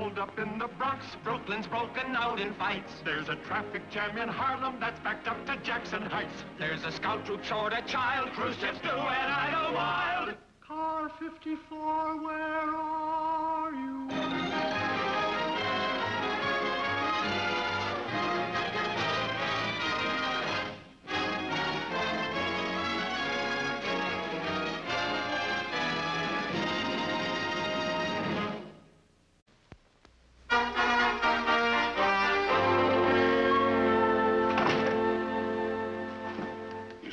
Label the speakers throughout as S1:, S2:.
S1: hold up in the Bronx. Brooklyn's broken out in fights. There's a traffic jam in Harlem that's backed up to Jackson Heights. There's a scout troop short a child. Cruise ships do and Idlewild. Car 54, where are you?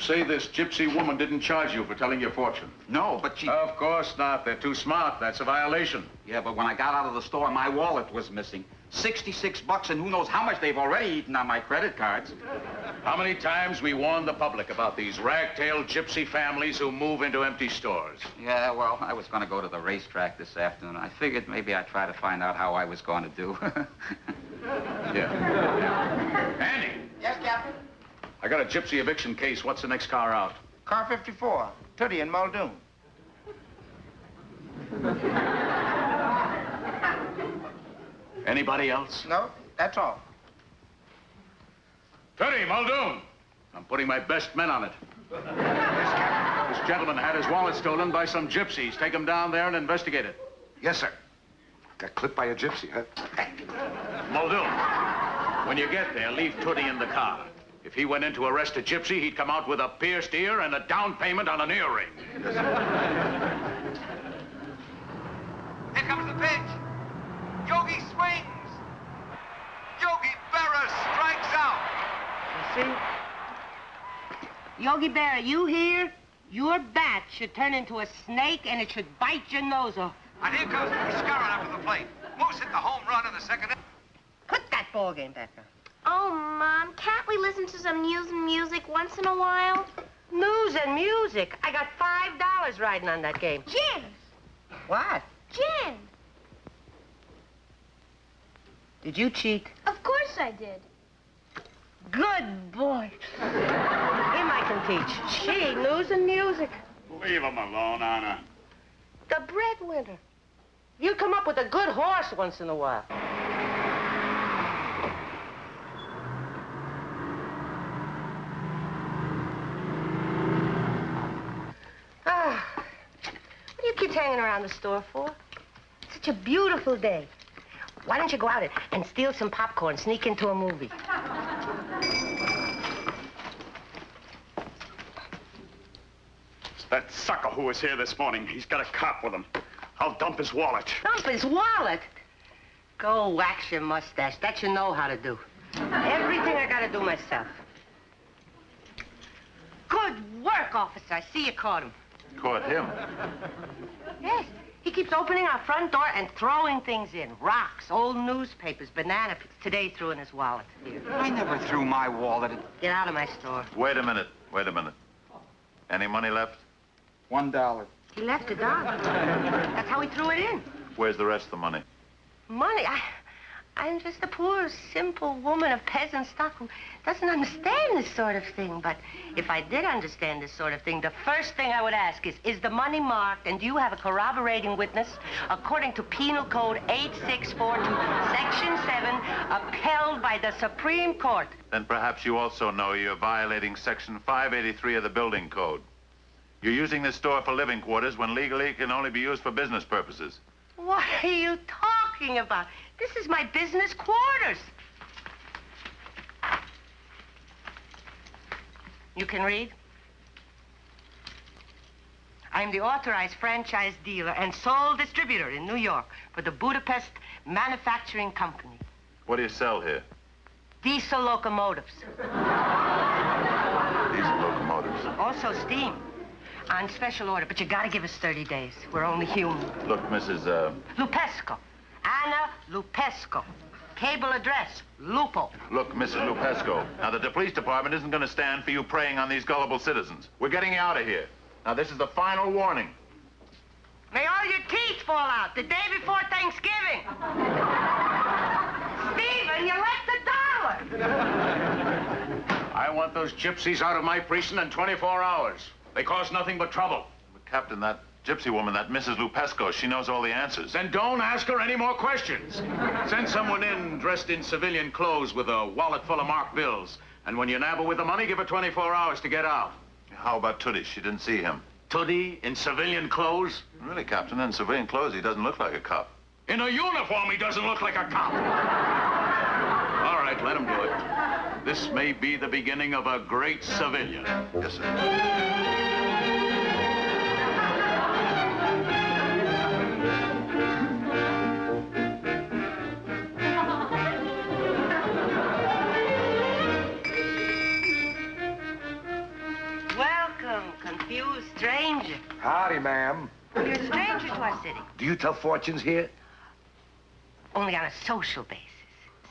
S2: Say this gypsy woman didn't charge you for telling your fortune.
S3: No, but she...
S2: Of course not. They're too smart. That's a violation.
S3: Yeah, but when I got out of the store, my wallet was missing. $66, and who knows how much they've already eaten on my credit cards.
S2: How many times we warned the public about these ragtail gypsy families who move into empty stores?
S3: Yeah, well, I was going to go to the racetrack this afternoon. I figured maybe I'd try to find out how I was going to do.
S2: Yeah. Andy!
S4: Yes, Captain?
S2: I got a gypsy eviction case. What's the next car out?
S4: Car 54, Tootie in Muldoon.
S2: Anybody else?
S4: No, that's all.
S2: Tootie, Muldoon. I'm putting my best men on it.
S4: Yes, Captain.
S2: This gentleman had his wallet stolen by some gypsies. Take him down there and investigate it.
S5: Yes, sir. Got clipped by a gypsy, huh?
S2: Muldoon, when you get there, leave Tootie in the car. If he went in to arrest a gypsy, he'd come out with a pierced ear and a down payment on an earring.
S4: Yes, here comes the pitch. Yogi swings. Yogi Berra strikes out.
S6: You see? Yogi Berra, you hear? Your bat should turn into a snake and it should bite your nose off.
S4: And here comes Moose scurrying up to the plate. Moose hit the home run in the second inning.
S6: Put that ball game back on.
S7: Oh, Mom, can't we listen to some news and music once in a while?
S6: News and music. I got $5 riding on that game.
S7: Gin.
S6: What?
S7: Gin.
S6: Did you cheat?
S7: Of course I did.
S6: Good boy. Him I can teach. She, news and music.
S2: Leave him alone, Anna.
S6: The breadwinner. You come up with a good horse once in a while. What do you kids hanging around the store for? It's such a beautiful day. Why don't you go out and steal some popcorn, sneak into a movie?
S2: That sucker who was here this morning, he's got a cop with him. I'll dump his wallet.
S6: Dump his wallet? Go wax your mustache. That you know how to do. Everything I gotta do myself. Good work, officer. I see you caught him.
S2: Caught him?
S6: Yes. He keeps opening our front door and throwing things in. Rocks, old newspapers, banana peels. Today he threw in his wallet. Here.
S3: I never threw my wallet.
S6: Get out of my store.
S8: Wait a minute. Wait a minute. Any money left?
S3: $1.
S6: He left $1. That's how he threw it in.
S8: Where's the rest of the money?
S6: Money? I'm just a poor, simple woman of peasant stock who doesn't understand this sort of thing. But if I did understand this sort of thing, the first thing I would ask is the money marked, and do you have a corroborating witness? According to Penal Code 8642, Section 7, upheld by the Supreme Court.
S8: Then perhaps you also know you're violating Section 583 of the Building Code. You're using this store for living quarters when legally it can only be used for business purposes.
S6: What are you talking about? This is my business quarters. You can read? I'm the authorized franchise dealer and sole distributor in New York for the Budapest Manufacturing Company.
S8: What do you sell here?
S6: Diesel locomotives.
S8: Diesel locomotives.
S6: Also steam. On special order, but you gotta give us 30 days. We're only human.
S8: Look, Mrs.
S6: Lupesco. Anna Lupesco. Cable address, Lupo.
S8: Look, Mrs. Lupesco. Now, the police department isn't going to stand for you preying on these gullible citizens. We're getting you out of here. Now, this is the final warning.
S6: May all your teeth fall out the day before Thanksgiving. Stephen, you left $1.
S2: I want those gypsies out of my precinct in 24 hours. They cause nothing but trouble.
S8: But, Captain, that gypsy woman, that Mrs. Lupesco. She knows all the answers.
S2: Then don't ask her any more questions. Send someone in dressed in civilian clothes with a wallet full of marked bills. And when you nab her with the money, give her 24 hours to get out.
S8: How about Tootie? She didn't see him.
S2: Tootie in civilian clothes?
S8: Really, Captain, in civilian clothes, he doesn't look like a cop.
S2: In a uniform, he doesn't look like a cop. All right, let him do it. This may be the beginning of a great civilian.
S8: Yes, sir.
S6: Welcome, confused stranger.
S5: Howdy, ma'am.
S6: You're a stranger to our city.
S5: Do you tell fortunes here?
S6: Only on a social basis.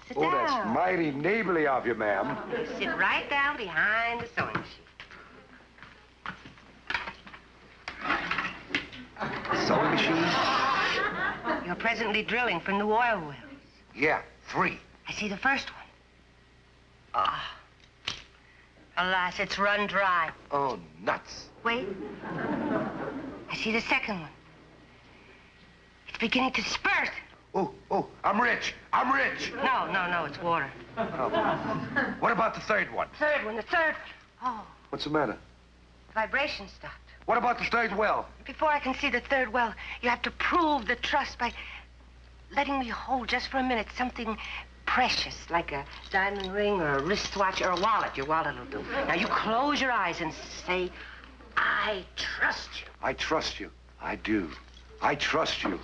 S6: Sit
S5: Oh,
S6: down.
S5: that's mighty neighborly of you, ma'am.
S6: Sit right down behind the sewing machine.
S5: Sewing machine?
S6: You're presently drilling for new oil wells.
S5: Yeah, 3.
S6: I see the first one. Ah. Alas, it's run dry.
S5: Oh, nuts.
S6: Wait. I see the second one. It's beginning to spurt.
S5: Oh, I'm rich. I'm rich.
S6: No, it's water.
S5: What about the third one?
S6: The third. Oh,
S5: What's the matter?
S6: vibration stopped.
S5: What about the third well?
S6: Before I can see the third well, you have to prove the trust by letting me hold just for a minute something precious, like a diamond ring or a wristwatch or a wallet. Your wallet will do. Now you close your eyes and say, I trust you.
S5: I trust you. I do. I trust you.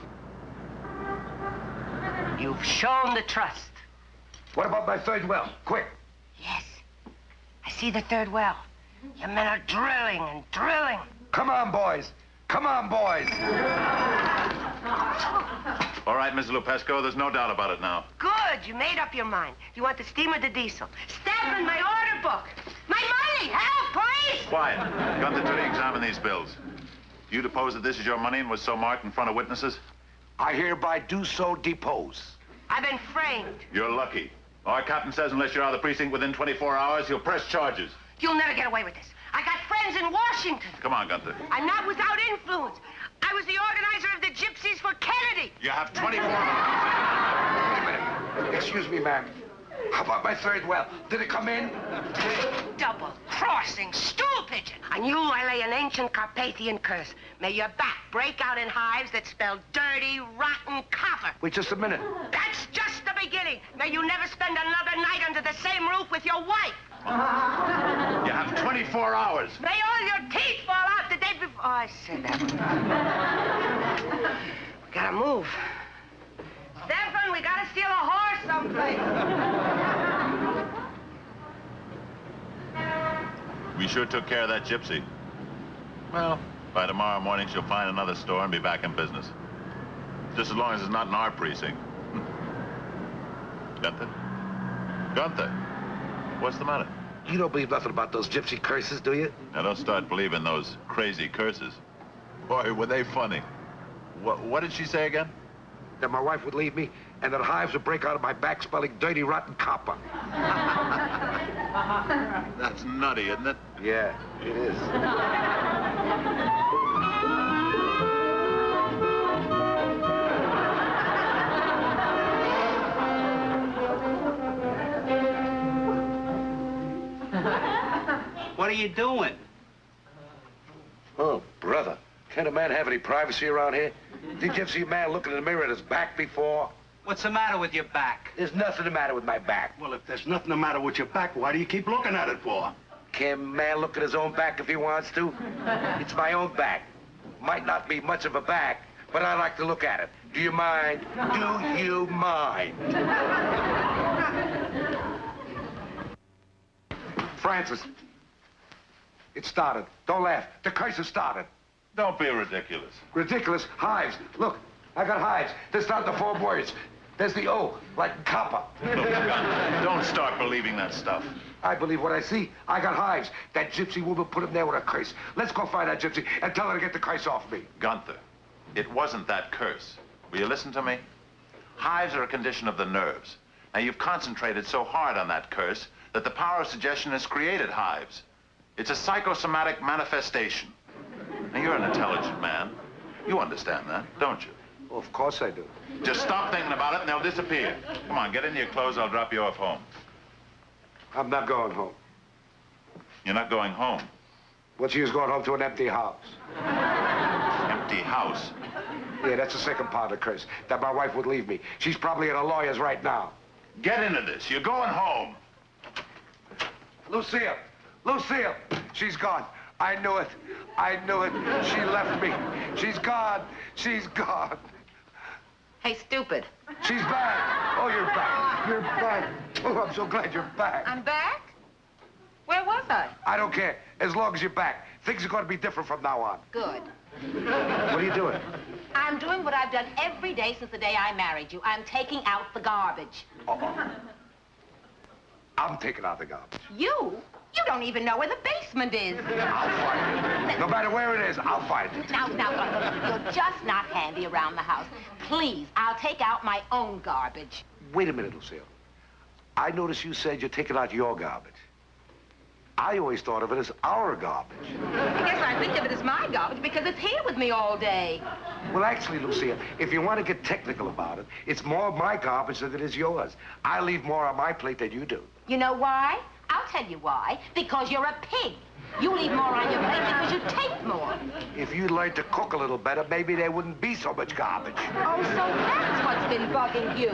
S6: You've shown the trust.
S5: What about my third well? Quick.
S6: Yes. I see the third well. Your men are drilling and drilling.
S5: Come on, boys. Come on, boys.
S8: All right, Mrs. Lupesco, there's no doubt about it now.
S6: Good. You made up your mind. You want the steam or the diesel? Stephen, my order book. My money. Help, please.
S8: Quiet. Gunther, Tootie, examine these bills. You depose that this is your money and was so marked in front of witnesses?
S5: I hereby do so depose.
S6: I've been framed.
S8: You're lucky. Our captain says unless you're out of the precinct within 24 hours, he'll press charges.
S6: You'll never get away with this. I got friends in Washington.
S8: Come on, Gunther.
S6: I'm not without influence. I was the organizer of the Gypsies for Kennedy.
S8: You have 24 hours.
S5: Wait a minute. Excuse me, ma'am. How about my third well? Did it come in?
S6: Double-crossing stool pigeon. On you, I lay an ancient Carpathian curse. May your back break out in hives that spell dirty, rotten copper.
S5: Wait just a minute.
S6: That's just the beginning. May you never spend another night under the same roof with your wife.
S8: You have 24 hours.
S6: May all your teeth fall out the day before. Oh, I said that one. We gotta move. Stefan, we gotta steal a horse someplace.
S8: We sure took care of that gypsy. Well, by tomorrow morning, she'll find another store and be back in business. Just as long as it's not in our precinct. Gunther? Gunther, what's the matter?
S5: You don't believe nothing about those gypsy curses, do you?
S8: Now, don't start believing those crazy curses. Boy, were they funny. What did she say again?
S5: That my wife would leave me, and that hives would break out of my back smelling dirty, rotten copper.
S8: That's nutty, isn't it?
S5: Yeah, it is.
S4: What are you doing?
S5: Oh, brother. Can't a man have any privacy around here? Did you ever see a man looking in the mirror at his back before?
S4: What's the matter with your back?
S5: There's nothing the matter with my back.
S9: Well, if there's nothing the matter with your back, why do you keep looking at it for?
S5: Can a man look at his own back if he wants to? It's my own back. Might not be much of a back, but I like to look at it. Do you mind? Do you mind? Francis, it started. Don't laugh. The curse has started.
S8: Don't be ridiculous.
S5: Ridiculous. Hives. Look, I got hives. There's not the 4 words. There's the O, like copper.
S8: Look, Gunther, don't start believing that stuff.
S5: I believe what I see. I got hives. That gypsy woman put him there with a curse. Let's go find that gypsy and tell her to get the curse off me.
S8: Gunther, it wasn't that curse. Will you listen to me? Hives are a condition of the nerves. Now, you've concentrated so hard on that curse that the power of suggestion has created hives. It's a psychosomatic manifestation. Now, you're an intelligent man. You understand that, don't you?
S5: Well, of course I do.
S8: Just stop thinking about it and they'll disappear. Come on, get into your clothes. I'll drop you off home.
S5: I'm not going home.
S8: You're not going home.
S5: What's use going home to an empty house?
S8: Empty house?
S5: Yeah, that's the second part of the curse. That my wife would leave me. She's probably at a lawyer's right now.
S8: Get into this. You're going home.
S5: Lucille! Lucille! She's gone. I knew it. I knew it. She left me. She's gone. She's gone.
S6: Hey, stupid.
S5: She's back. Oh, you're back. You're back. Oh, I'm so glad you're back.
S6: I'm back? Where was I?
S5: I don't care. As long as you're back. Things are going to be different from now on.
S6: Good.
S5: What are you doing?
S10: I'm doing what I've done every day since the day I married you. I'm taking out the garbage.
S5: Uh-oh. I'm taking out the garbage.
S10: You? You don't even know where the basement is.
S5: I'll find it. No matter where it is, I'll find it.
S10: Now, you're just not handy around the house. Please, I'll take out my own garbage.
S5: Wait a minute, Lucille. I noticed you said you're taking out your garbage. I always thought of it as our garbage.
S10: I guess I think of it as my garbage because it's here with me all day.
S5: Well, actually, Lucille, if you want to get technical about it, it's more my garbage than it is yours. I leave more on my plate than you do.
S10: You know why? I'll tell you why. Because you're a pig. You leave more on your plate because you take more.
S5: If you learned to cook a little better, maybe there wouldn't be so much garbage.
S10: Oh, so that's what's been bugging you.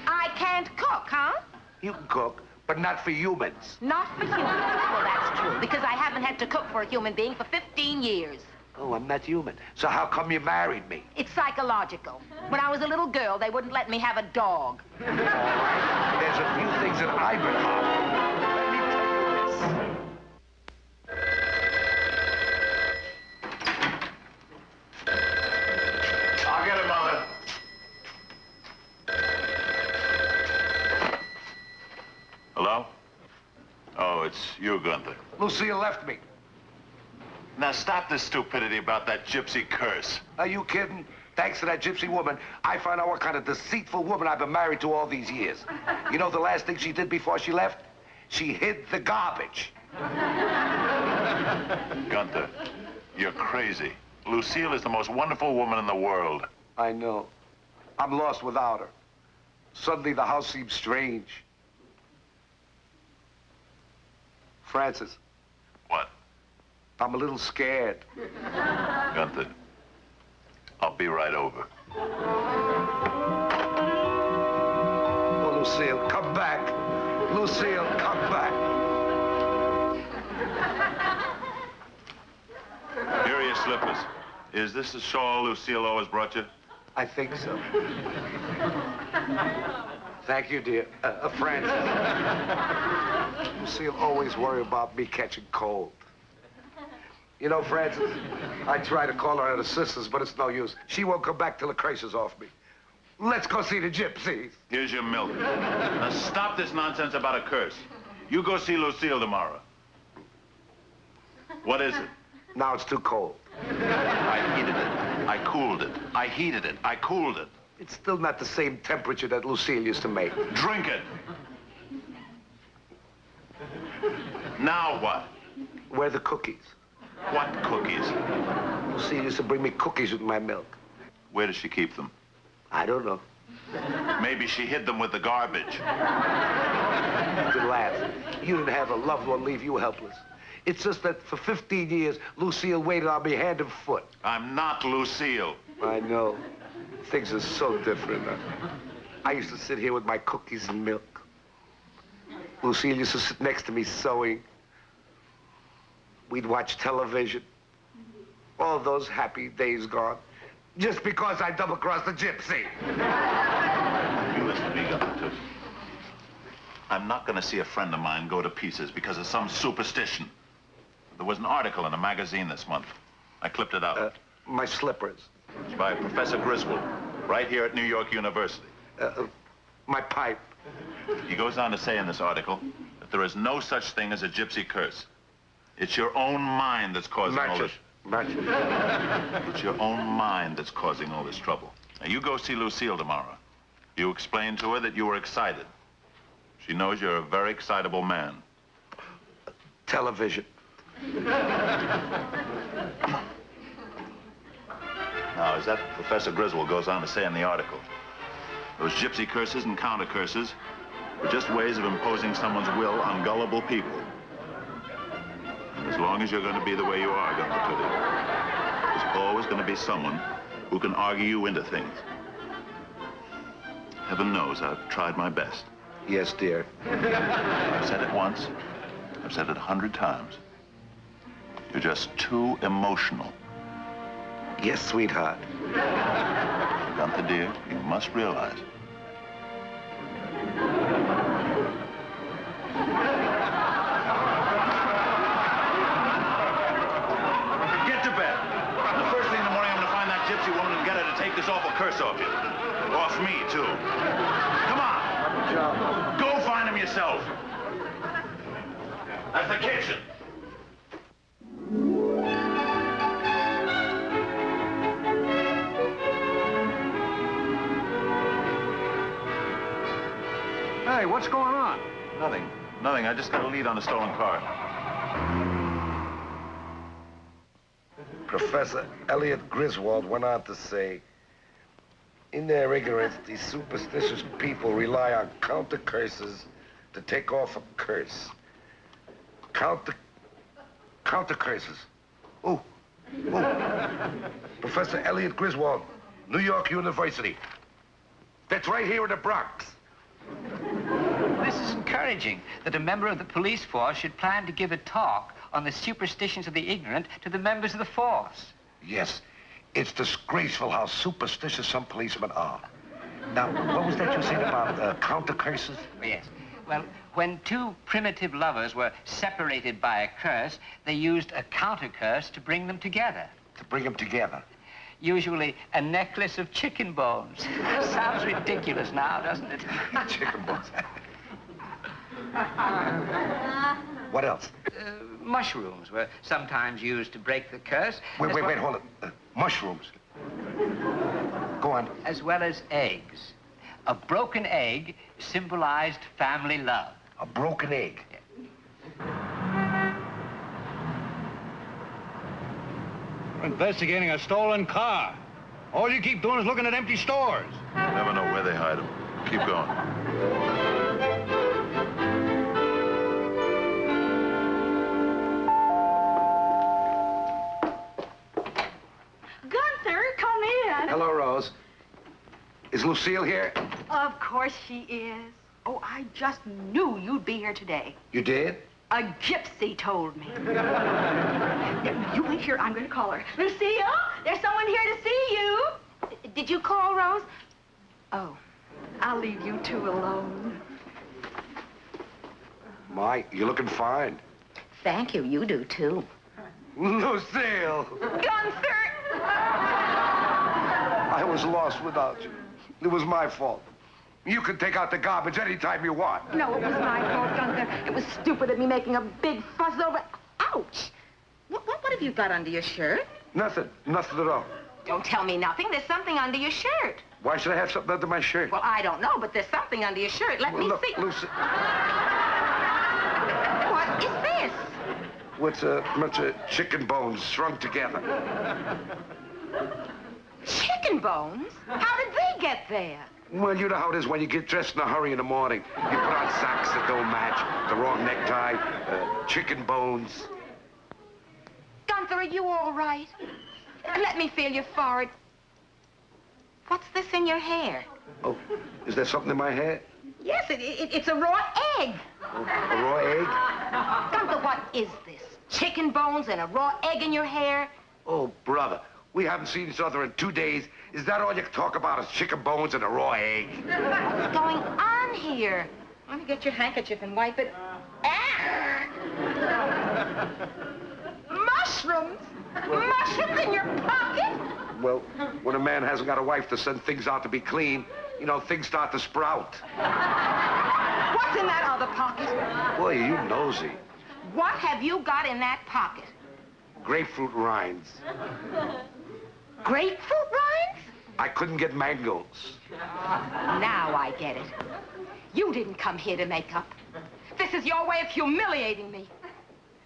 S10: I can't cook, huh?
S5: You can cook, but not for humans.
S10: Not for humans. Well, that's true, because I haven't had to cook for a human being for 15 years.
S5: Oh, I'm not human. So how come you married me?
S10: It's psychological. When I was a little girl, they wouldn't let me have a dog.
S5: All right. There's a few things that I've been on. Let me tell you this.
S8: I'll get it, Mother. Hello? Oh, it's you, Gunther.
S5: Lucille left me.
S8: Now stop this stupidity about that gypsy curse.
S5: Are you kidding? Thanks to that gypsy woman, I found out what kind of deceitful woman I've been married to all these years. You know the last thing she did before she left? She hid the garbage.
S8: Gunther, you're crazy. Lucille is the most wonderful woman in the world.
S5: I know. I'm lost without her. Suddenly the house seems strange. Francis.
S8: What?
S5: I'm a little scared.
S8: Gunther, I'll be right over.
S5: Oh, Lucille, come back. Lucille, come back.
S8: Here are your slippers. Is this the shawl Lucille always brought you?
S5: I think so. Thank you, dear. Francis. Lucille always worry about me catching cold. You know, Francis, I try to call her at her sister's, but it's no use. She won't come back till the curse is off me. Let's go see the gypsies.
S8: Here's your milk. Now stop this nonsense about a curse. You go see Lucille tomorrow. What is it?
S5: Now it's too cold.
S8: I heated it. I cooled it. I heated it. I cooled it.
S5: It's still not the same temperature that Lucille used to make.
S8: Drink it. Now what?
S5: Where are the cookies?
S8: What cookies?
S5: Lucille used to bring me cookies with my milk.
S8: Where does she keep them?
S5: I don't know.
S8: Maybe she hid them with the garbage.
S5: You can laugh. You didn't have a loved one leave you helpless. It's just that for 15 years, Lucille waited on me hand and foot.
S8: I'm not Lucille.
S5: I know. Things are so different. I used to sit here with my cookies and milk. Lucille used to sit next to me sewing. We'd watch television. All those happy days gone. Just because I double-crossed the gypsy.
S8: You listen to me, Gunther. I'm not going to see a friend of mine go to pieces because of some superstition. There was an article in a magazine this month. I clipped it out.
S5: My slippers.
S8: It's by Professor Griswold, right here at New York University.
S5: My pipe.
S8: He goes on to say in this article that there is no such thing as a gypsy curse. It's your own mind that's causing all this. It's your own mind that's causing all this trouble. Now, you go see Lucille tomorrow. You explain to her that you were excited. She knows you're a very excitable man.
S5: Television.
S8: Now, Now, as that Professor Griswold goes on to say in the article, those gypsy curses and counter curses were just ways of imposing someone's will on gullible people. And as long as you're going to be the way you are, Gunther, there's always going to be someone who can argue you into things. Heaven knows I've tried my best.
S5: Yes, dear.
S8: I've said it once. I've said it 100 times. You're just too emotional.
S5: Yes, sweetheart.
S8: Gunther, dear, you must realize. Get to bed. The first thing in the morning, I'm going to find that gypsy woman and get her to take this awful curse off you. Off me, too. Come on. Go find him yourself. That's the kitchen.
S9: Hey, what's going on?
S8: Nothing. Nothing. I just got a lead on a stolen car.
S5: Professor Elliot Griswold went on to say, in their ignorance, these superstitious people rely on counter curses to take off a curse. Counter curses. Oh. Professor Elliot Griswold, New York University. That's right here in the Bronx.
S11: This is encouraging that a member of the police force should plan to give a talk on the superstitions of the ignorant to the members of the force.
S5: Yes, it's disgraceful how superstitious some policemen are. Now, what was that you said about counter curses?
S11: Yes. Well, when two primitive lovers were separated by a curse, they used a counter curse to bring them together.
S5: To bring them together?
S11: Usually a necklace of chicken bones. Sounds ridiculous now, doesn't it?
S5: Chicken bones. What else?
S11: Mushrooms were sometimes used to break the curse.
S5: Wait, hold it. Mushrooms. Go on.
S11: As well as eggs. A broken egg symbolized family love.
S5: A broken egg?
S9: We're investigating a stolen car. All you keep doing is looking at empty stores.
S8: You never know where they hide them. Keep going.
S10: Gunther, come in.
S5: Hello, Rose. Is Lucille here?
S10: Of course she is. Oh, I just knew you'd be here today.
S5: You did?
S10: A gypsy told me. You wait here. I'm going to call her. Lucille, there's someone here to see you. Did you call, Rose? Oh, I'll leave you two alone.
S5: My, you're looking fine.
S10: Thank you. You do, too.
S5: Lucille!
S10: Gunther!
S5: I was lost without you. It was my fault. You can take out the garbage anytime you want.
S10: No, it was my fault, Gunther. It was stupid of me making a big fuss over... Ouch! What have you got under your shirt?
S5: Nothing at all.
S10: Don't tell me nothing. There's something under your shirt.
S5: Why should I have something under my shirt?
S10: Well, I don't know, but there's something under your shirt. Let me see.
S5: Lucy.
S10: What is this?
S5: What's a bunch of chicken bones strung together?
S10: Chicken bones? How did they get there?
S5: Well, you know how it is when you get dressed in a hurry in the morning. You put on socks that don't match, the wrong necktie, chicken bones.
S10: Gunther, are you all right? Let me feel your forehead. What's this in your hair?
S5: Oh, is there something in my hair?
S10: Yes, it's a raw egg.
S5: Oh, a raw egg?
S10: Gunther, what is this? Chicken bones and a raw egg in your hair?
S5: Oh, brother, we haven't seen each other in 2 days. Is that all you talk about is chicken bones and a raw egg?
S10: What's going on here? Let me get your handkerchief and wipe it. Ah! Mushrooms? Mushrooms in your pocket?
S5: Well, when a man hasn't got a wife to send things out to be clean, you know, things start to sprout.
S10: What's in that other pocket?
S5: Boy, are you nosy.
S10: What have you got in that pocket?
S5: Grapefruit rinds.
S10: Grapefruit rinds?
S5: I couldn't get mangoes.
S10: Now I get it. You didn't come here to make up. This is your way of humiliating me.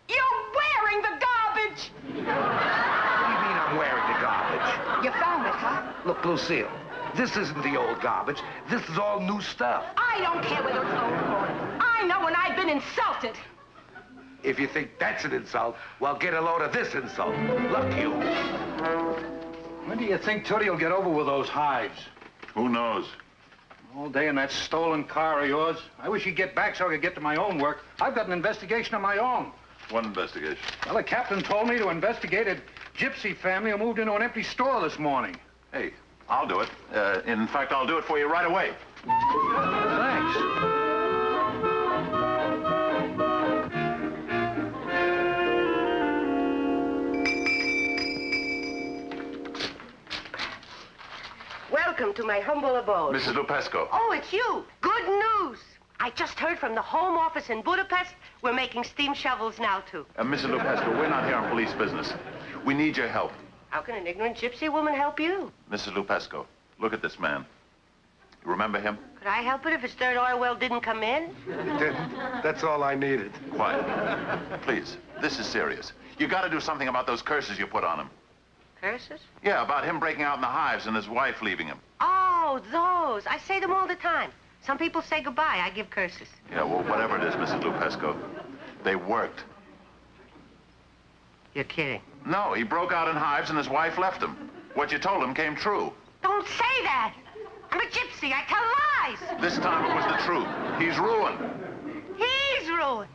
S10: You're wearing the garbage!
S5: What do you mean I'm wearing the garbage?
S10: You found it, huh?
S5: Look, Lucille, this isn't the old garbage. This is all new stuff.
S10: I don't care whether it's old or new. I know when I've been insulted.
S5: If you think that's an insult, well, get a load of this insult. Look, you.
S9: When do you think Tootie will get over with those hives?
S8: Who knows?
S9: All day in that stolen car of yours. I wish he'd get back so I could get to my own work. I've got an investigation of my own.
S8: What investigation?
S9: Well, the captain told me to investigate a gypsy family who moved into an empty store this morning.
S8: Hey, I'll do it. In fact, I'll do it for you right away.
S9: Thanks.
S6: Welcome to my humble abode.
S8: Mrs. Lupesco.
S6: Oh, it's you. Good news. I just heard from the Home Office in Budapest. We're making steam shovels now, too.
S8: Mrs. Lupesco, we're not here on police business. We need your help.
S6: How can an ignorant gypsy woman help you?
S8: Mrs. Lupesco, look at this man. You remember him?
S6: Could I help it if his third oil well didn't come in?
S5: It didn't. That's all I needed.
S8: Quiet. Please, this is serious. You got to do something about those curses you put on him.
S6: Curses?
S8: Yeah, about him breaking out in the hives and his wife leaving him.
S6: Oh, those. I say them all the time. Some people say goodbye. I give curses.
S8: Yeah, well, whatever it is, Mrs. Lupesco, they worked.
S6: You're kidding.
S8: No, he broke out in hives and his wife left him. What you told him came true.
S6: Don't say that. I'm a gypsy. I tell lies.
S8: This time it was the truth. He's ruined.
S6: He's ruined.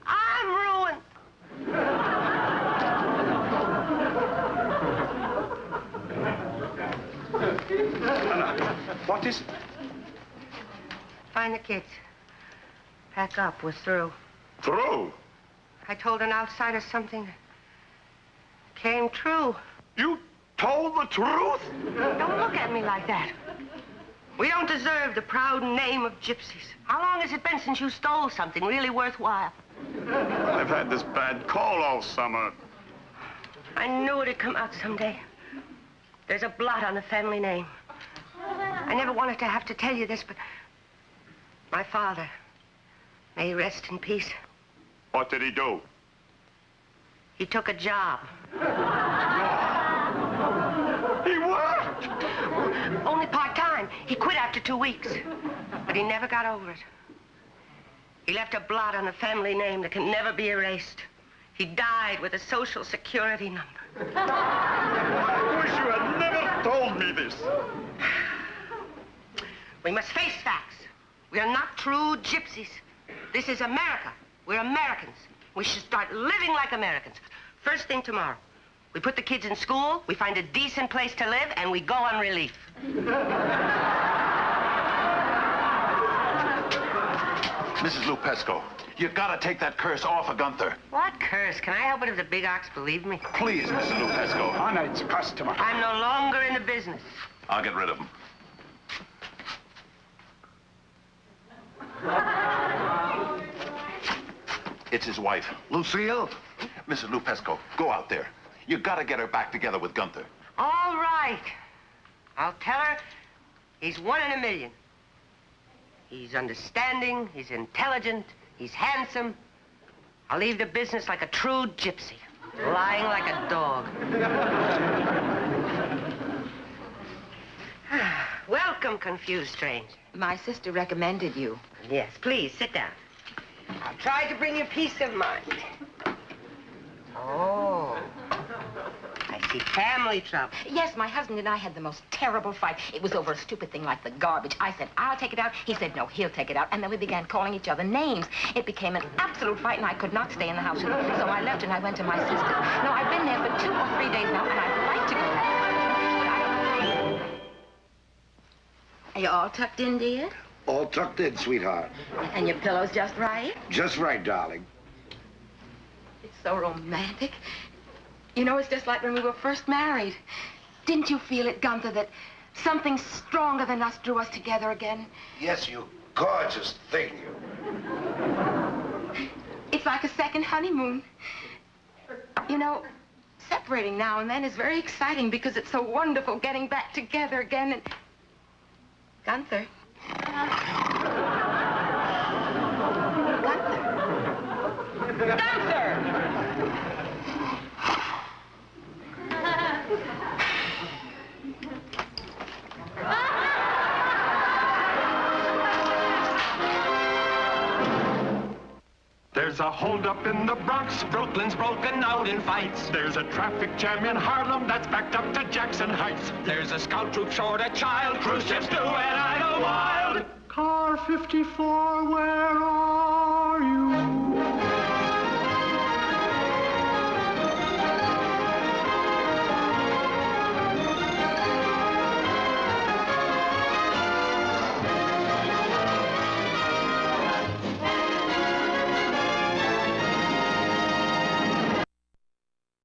S6: I'm ruined.
S5: What is it?
S6: Find the kids. Pack up. We're through.
S5: Through?
S6: I told an outsider something that came true.
S5: You told the truth?
S6: Don't look at me like that. We don't deserve the proud name of gypsies. How long has it been since you stole something really worthwhile?
S5: I've had this bad cold all summer.
S6: I knew it'd come out someday. There's a blot on the family name. I never wanted to have to tell you this, but my father, may he rest in peace.
S5: What did he do?
S6: He took a job.
S5: He worked!
S6: Only part-time. He quit after 2 weeks. But he never got over it. He left a blot on the family name that can never be erased. He died with a social security number.
S5: I wish you had never told me this.
S6: We must face facts. We are not true gypsies. This is America. We're Americans. We should start living like Americans. First thing tomorrow. We put the kids in school, we find a decent place to live, and we go on relief.
S8: Mrs. Lupesco, you gotta take that curse off of Gunther.
S6: What curse? Can I help it if the big ox believe me?
S8: Please, Mrs. Lupesco.
S5: Tonight's customer.
S6: I'm no longer in the business.
S8: I'll get rid of him. It's his wife.
S5: Lucille?
S8: Mrs. Lupesco, go out there. You gotta get her back together with Gunther.
S6: All right. I'll tell her he's 1 in a million. He's understanding, he's intelligent, he's handsome. I'll leave the business like a true gypsy, lying like a dog. Welcome, confused stranger.
S10: My sister recommended you.
S6: Yes, please, sit down. I'll try to bring you peace of mind. Oh. I see family trouble.
S10: Yes, my husband and I had the most terrible fight. It was over a stupid thing like the garbage. I said, I'll take it out. He said, no, he'll take it out. And then we began calling each other names. It became an absolute fight, and I could not stay in the house with him. So I left and I went to my sister's. No, I've been there for 2 or 3 days now, and I'd like to go back. But I don't know. Are you all tucked in, dear?
S5: All tucked in, sweetheart.
S10: And your pillow's just right?
S5: Just right, darling.
S10: It's so romantic. You know, it's just like when we were first married. Didn't you feel it, Gunther, that something stronger than us drew us together again?
S5: Yes, you gorgeous thing, you.
S10: It's like a second honeymoon. You know, separating now and then is very exciting because it's so wonderful getting back together again and... Gunther. Gunther. Gunther!
S1: There's a holdup in the Bronx. Brooklyn's broken out in fights. There's a traffic jam in Harlem that's backed up to Jackson Heights. There's a scout troop short a child. Cruise ships do and idle wild. Car 54, where are you?